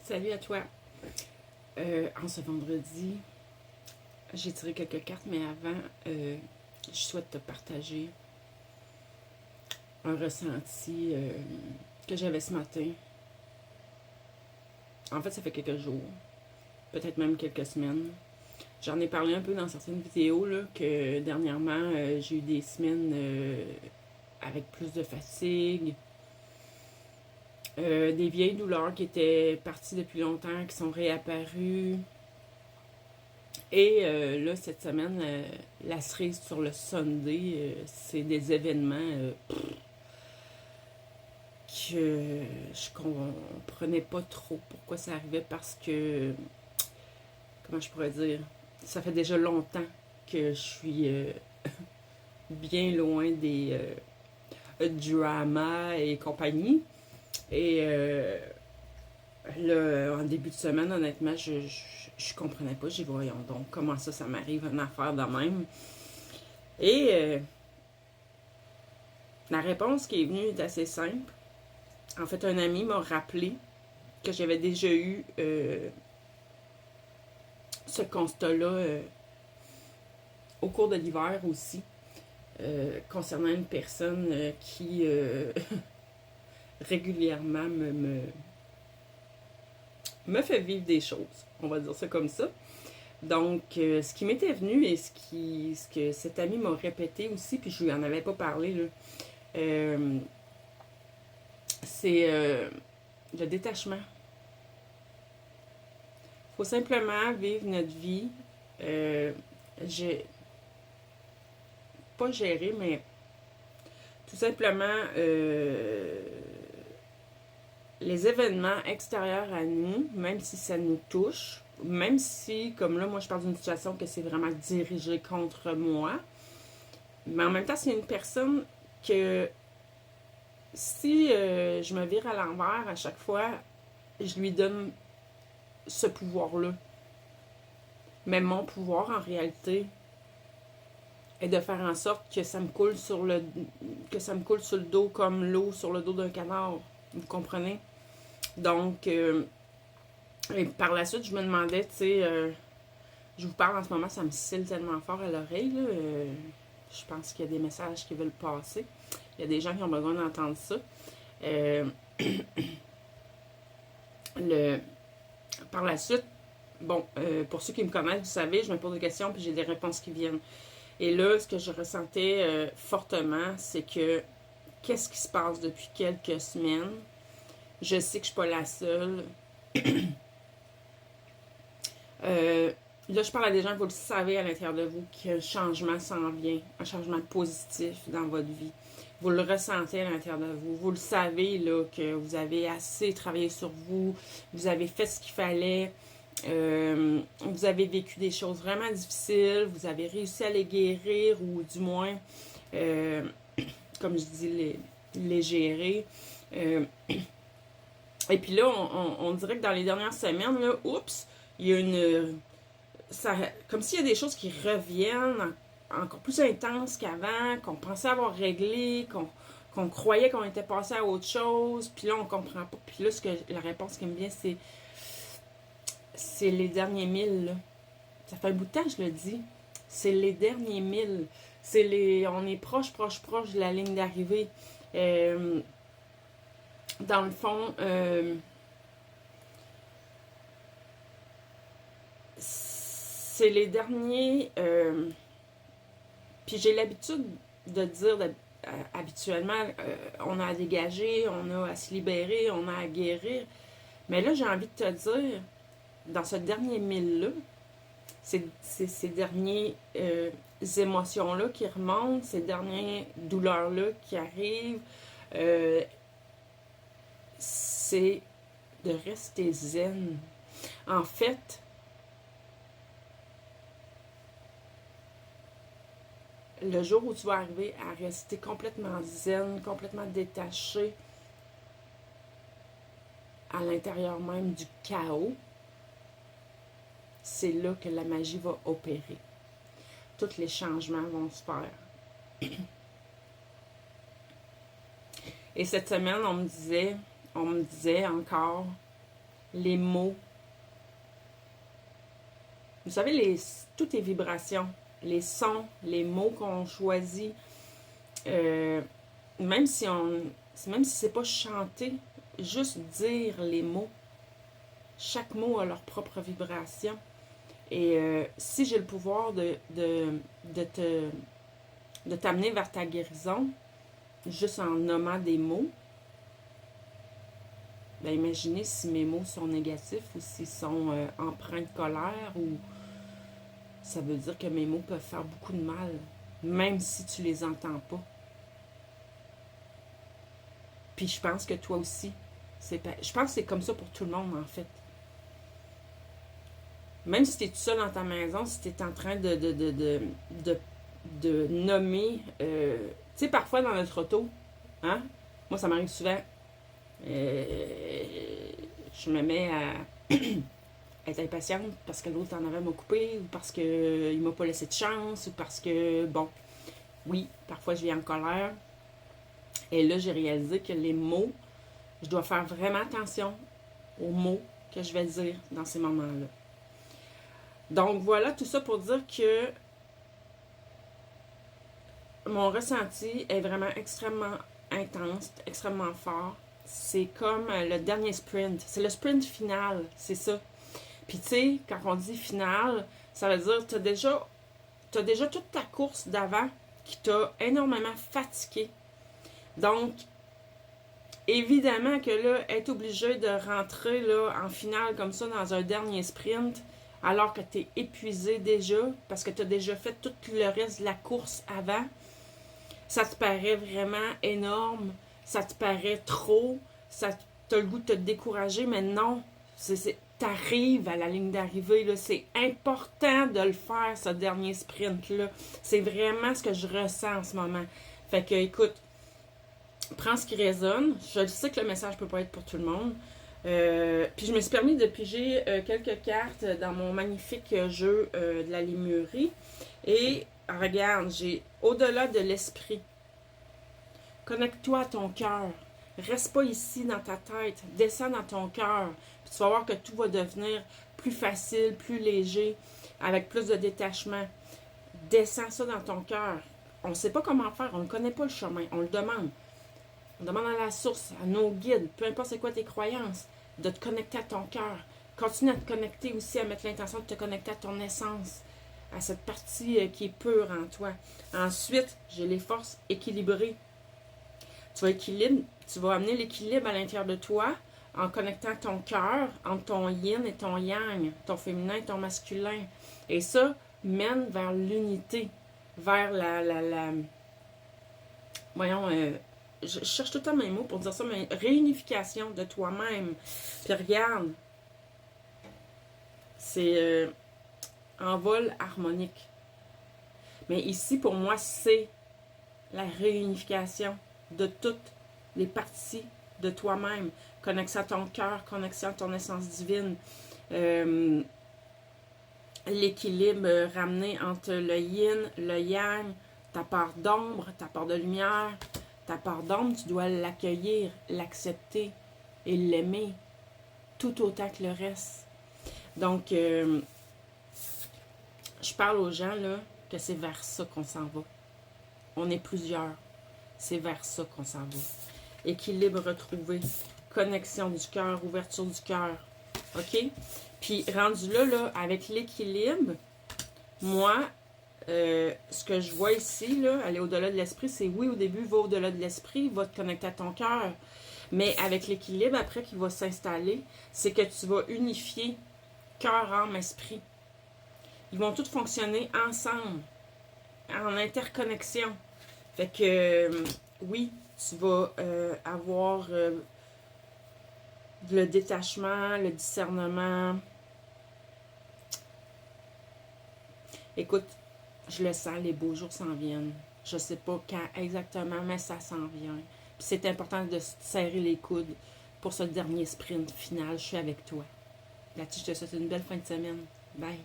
Salut à toi. En ce vendredi, j'ai tiré quelques cartes, mais avant, je souhaite te partager un ressenti que j'avais ce matin. En fait, ça fait quelques jours, peut-être même quelques semaines. J'en ai parlé un peu dans certaines vidéos, là, que dernièrement, j'ai eu des semaines avec plus de fatigue, des vieilles douleurs qui étaient parties depuis longtemps, qui sont réapparues. Et là, cette semaine, la cerise sur le Sunday, c'est des événements que je comprenais pas trop pourquoi ça arrivait parce que, comment je pourrais dire, ça fait déjà longtemps que je suis bien loin des dramas et compagnie. Et là, en début de semaine, honnêtement, je comprenais pas. J'ai dit, voyons donc, comment ça m'arrive une affaire de même. Et la réponse qui est venue est assez simple. En fait, un ami m'a rappelé que j'avais déjà eu ce constat-là au cours de l'hiver aussi, concernant une personne qui régulièrement me fait vivre des choses. On va dire ça comme ça. Donc, ce qui m'était venu et ce que cet ami m'a répété aussi, puis je lui en avais pas parlé, là, c'est le détachement. Il faut simplement vivre notre vie. J'ai pas gérer, mais tout simplement les événements extérieurs à nous, même si ça nous touche, même si, comme là, moi, je parle d'une situation que c'est vraiment dirigé contre moi, mais en même temps, c'est une personne que si je me vire à l'envers à chaque fois, je lui donne ce pouvoir-là. Mais mon pouvoir, en réalité, est de faire en sorte que ça me coule sur le dos comme l'eau sur le dos d'un canard. Vous comprenez? Donc, et par la suite, je me demandais, tu sais, je vous parle en ce moment, ça me scille tellement fort à l'oreille, là. Je pense qu'il y a des messages qui veulent passer. Il y a des gens qui ont besoin d'entendre ça. Par la suite, bon, pour ceux qui me connaissent, vous savez, je me pose des questions puis j'ai des réponses qui viennent. Et là, ce que je ressentais fortement, c'est que qu'est-ce qui se passe depuis quelques semaines? Je sais que je suis pas la seule. Là, je parle à des gens, vous le savez à l'intérieur de vous, qu'un changement s'en vient, un changement positif dans votre vie. Vous le ressentez à l'intérieur de vous. Vous le savez là, que vous avez assez travaillé sur vous, vous avez fait ce qu'il fallait, vous avez vécu des choses vraiment difficiles, vous avez réussi à les guérir ou du moins, comme je dis, les gérer. Et puis là, on dirait que dans les dernières semaines, là, oups, il y a une... comme s'il y a des choses qui reviennent encore plus intenses qu'avant, qu'on pensait avoir réglé, qu'on croyait qu'on était passé à autre chose, puis là, on comprend pas. Puis là, la réponse qui me vient, c'est les derniers 1000, là. Ça fait un bout de temps, je le dis. C'est les derniers 1000. On est proche de la ligne d'arrivée. Dans le fond, c'est les derniers... puis j'ai l'habitude de dire habituellement, on a à dégager, on a à se libérer, on a à guérir. Mais là, j'ai envie de te dire, dans ce dernier 1000-là, c'est ces dernières émotions-là qui remontent, ces dernières douleurs-là qui arrivent, c'est de rester zen. En fait, le jour où tu vas arriver à rester complètement zen, complètement détaché à l'intérieur même du chaos, c'est là que la magie va opérer. Tous les changements vont se faire. Et cette semaine, on me disait encore, les mots. Vous savez, toutes les vibrations, les sons, les mots qu'on choisit, même si c'est pas chanter, juste dire les mots. Chaque mot a leur propre vibration. Et si j'ai le pouvoir de t'amener vers ta guérison, juste en nommant des mots, ben imaginez si mes mots sont négatifs ou s'ils sont empreints de colère, ou ça veut dire que mes mots peuvent faire beaucoup de mal, même si tu les entends pas. Puis je pense que toi aussi, je pense que c'est comme ça pour tout le monde en fait. Même si tu es tout seul dans ta maison, si tu es en train de nommer, tu sais, parfois dans notre auto, hein, moi ça m'arrive souvent, je me mets à être impatiente parce que l'autre en avait m'a coupé, ou parce qu'il m'a pas laissé de chance, ou parce que, bon, oui, parfois je viens en colère. Et là, j'ai réalisé que les mots, je dois faire vraiment attention aux mots que je vais dire dans ces moments-là. Donc voilà, tout ça pour dire que mon ressenti est vraiment extrêmement intense, extrêmement fort. C'est comme le dernier sprint. C'est le sprint final, c'est ça. Puis tu sais, quand on dit final, ça veut dire que tu as déjà toute ta course d'avant qui t'a énormément fatigué. Donc, évidemment que là, être obligé de rentrer là, en finale comme ça dans un dernier sprint, alors que tu es épuisé déjà, parce que tu as déjà fait tout le reste de la course avant, ça te paraît vraiment énorme, ça te paraît trop, tu as le goût de te décourager, mais non, t'arrives à la ligne d'arrivée, là, c'est important de le faire, ce dernier sprint-là. C'est vraiment ce que je ressens en ce moment. Fait que, écoute, prends ce qui résonne. Je sais que le message peut pas être pour tout le monde. Puis je me suis permis de piger quelques cartes dans mon magnifique jeu de la Lémurie. Et regarde, j'ai au-delà de l'esprit. Connecte-toi à ton cœur. Reste pas ici dans ta tête. Descends dans ton cœur. Puis tu vas voir que tout va devenir plus facile, plus léger, avec plus de détachement. Descends ça dans ton cœur. On ne sait pas comment faire. On ne connaît pas le chemin. On le demande. On demande à la source, à nos guides, peu importe c'est quoi tes croyances, de te connecter à ton cœur. Continue à te connecter aussi, à mettre l'intention de te connecter à ton essence, à cette partie qui est pure en toi. Ensuite, j'ai les forces équilibrées. Tu vas amener l'équilibre à l'intérieur de toi en connectant ton cœur entre ton yin et ton yang, ton féminin et ton masculin. Et ça mène vers l'unité, vers voyons, je cherche tout le temps mes mots pour dire ça, mais réunification de toi-même. Puis regarde, c'est en vol harmonique. Mais ici, pour moi, c'est la réunification de toutes les parties de toi-même. Connexion à ton cœur, connexion à ton essence divine. L'équilibre ramené entre le yin, le yang, ta part d'ombre, ta part de lumière. Ta part d'ombre, tu dois l'accueillir, l'accepter et l'aimer tout autant que le reste. Donc, je parle aux gens là que c'est vers ça qu'on s'en va. On est plusieurs. C'est vers ça qu'on s'en va. Équilibre retrouvé, connexion du cœur, ouverture du cœur. OK? Puis, rendu là avec l'équilibre, moi, ce que je vois ici, là, aller au-delà de l'esprit, c'est oui, au début, va au-delà de l'esprit, va te connecter à ton cœur. Mais avec l'équilibre, après, qui va s'installer, c'est que tu vas unifier cœur, âme, esprit. Ils vont tous fonctionner ensemble, en interconnexion. Fait que, oui, tu vas avoir le détachement, le discernement. Écoute, je le sens, les beaux jours s'en viennent. Je sais pas quand exactement, mais ça s'en vient. Puis c'est important de se serrer les coudes pour ce dernier sprint final. Je suis avec toi. Là-dessus, je te souhaite une belle fin de semaine. Bye!